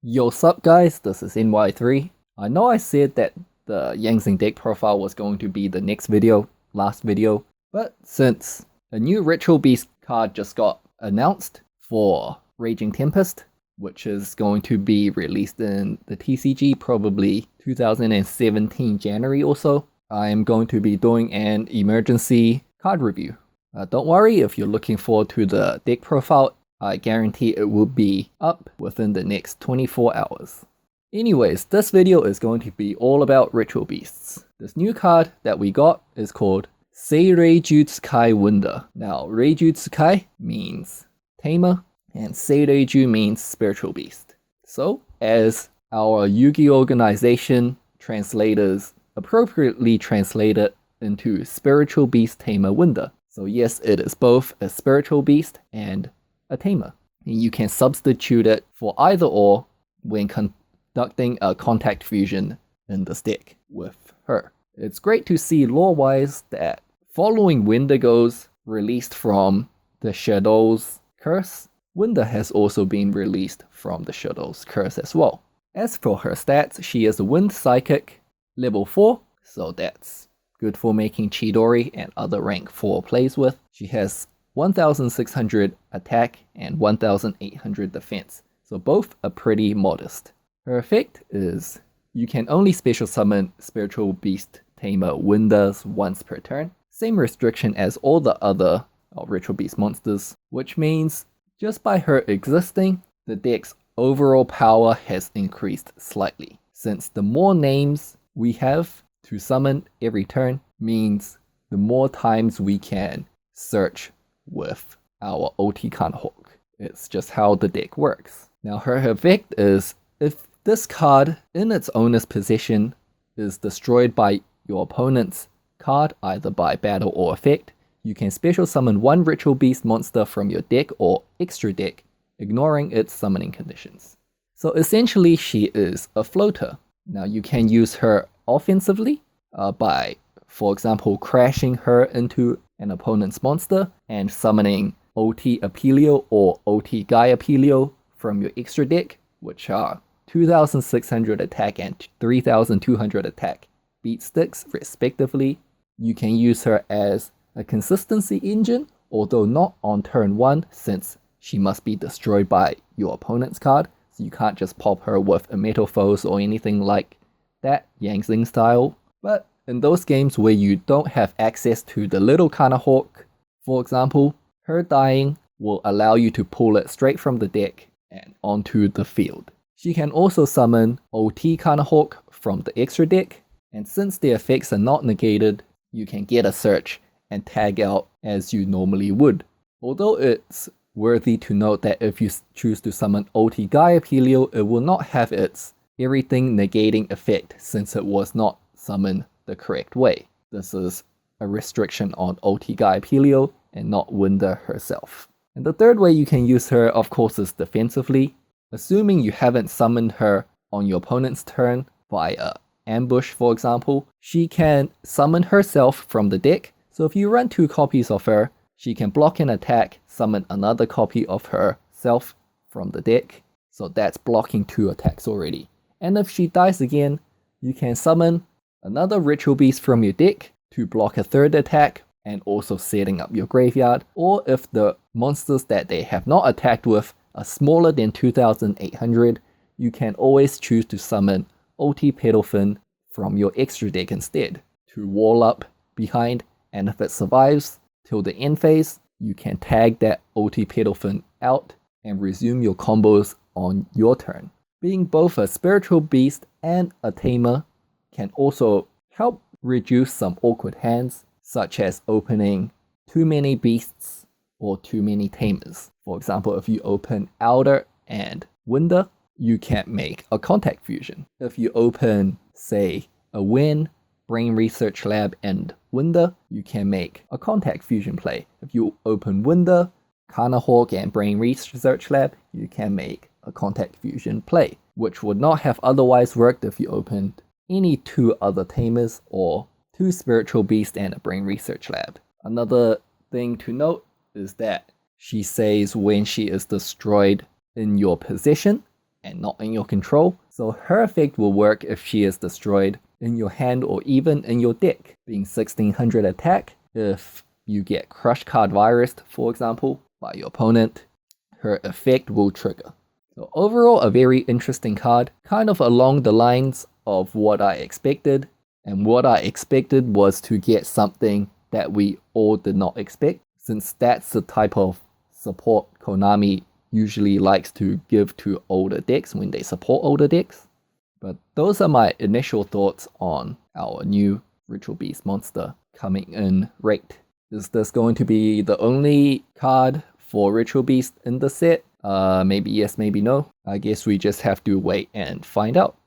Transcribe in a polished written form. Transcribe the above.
Yo, sup guys, this is NY3. I know I said that the Yangzing deck profile was going to be the next video, last video, but since a new Ritual Beast card just got announced for Raging Tempest, which is going to be released in the TCG probably 2017 January or so, I am going to be doing an emergency card review. Don't worry if you're looking forward to the deck profile, I guarantee it will be up within the next 24 hours. Anyways, this video is going to be all about Ritual Beasts. This new card that we got is called Seireiju Tsukai Winda. Now, Reiju Tsukai means Tamer, and Seireiju means Spiritual Beast. So, as our Yu-Gi organization translators appropriately translated into Spiritual Beast Tamer Winda. So yes, it is both a Spiritual Beast and a Tamer. And you can substitute it for either or when conducting a contact fusion in this deck with her. It's great to see lore-wise that following Wendigo's released from the Shadow's Curse, Winda has also been released from the Shadow's Curse as well. As for her stats, she is a Wind Psychic, level 4, so that's good for making Chidori and other rank 4 plays with. She has 1600 attack and 1800 defense, so both are pretty modest. Her effect is you can only special summon Spiritual Beast Tamer Windas once per turn. Same restriction as all the other Ritual Beast monsters, which means just by her existing, the deck's overall power has increased slightly, since the more names we have to summon every turn means the more times we can search with our OT Hawk. It's just how the deck works. Now her effect is if this card in its owner's possession is destroyed by your opponent's card, either by battle or effect, you can special summon one Ritual Beast monster from your deck or extra deck, ignoring its summoning conditions. So essentially she is a floater. Now you can use her offensively by, for example, crashing her into an opponent's monster and summoning OT Apelio or OT Guy Apelio from your extra deck, which are 2600 attack and 3200 attack beat sticks respectively. You can use her as a consistency engine, although not on turn 1 since she must be destroyed by your opponent's card, so you can't just pop her with a Metamorphose or anything like that, Yangzing style. But in those games where you don't have access to the little Hawk, for example, her dying will allow you to pull it straight from the deck and onto the field. She can also summon OT Hawk from the extra deck, and since the effects are not negated, you can get a search and tag out as you normally would. Although it's worthy to note that if you choose to summon OT Guy Apelio, it will not have its everything negating effect since it was not summoned the correct way. This is a restriction on OT Guy Apelio and not Winda herself. And the third way you can use her, of course, is defensively. Assuming you haven't summoned her on your opponent's turn via ambush, for example, she can summon herself from the deck. So if you run 2 copies of her, she can block an attack, summon another copy of herself from the deck. So that's blocking 2 attacks already. And if she dies again, you can summon another Ritual Beast from your deck to block a 3rd attack and also setting up your graveyard. Or if the monsters that they have not attacked with are smaller than 2800, you can always choose to summon OT Pedalfin from your extra deck instead to wall up behind, and if it survives till the end phase, you can tag that OT Pedalfin out and resume your combos on your turn. Being both a Spiritual Beast and a Tamer can also help reduce some awkward hands, such as opening too many beasts or too many Tamers. For example, if you open Elder and Winda, you can't make a contact fusion. If you open, say, a Win, Brain Research Lab, and Winda, you can make a contact fusion play. If you open Winda, Hawk, and Brain Research Lab, you can make a contact fusion play, which would not have otherwise worked if you opened any 2 other Tamers or 2 Spiritual Beasts and a Brain Research Lab. Another thing to note is that she says when she is destroyed in your possession, and not in your control, so her effect will work if she is destroyed in your hand or even in your deck, being 1600 attack. If you get Crush Card Virused, for example, by your opponent, her effect will trigger. So overall, a very interesting card, kind of along the lines of what I expected, and what I expected was to get something that we all did not expect, since that's the type of support Konami usually likes to give to older decks when they support older decks. But those are my initial thoughts on our new Ritual Beast monster coming in rate. Is this going to be the only card for Ritual Beast in the set? Maybe yes, maybe no. I guess we just have to wait and find out.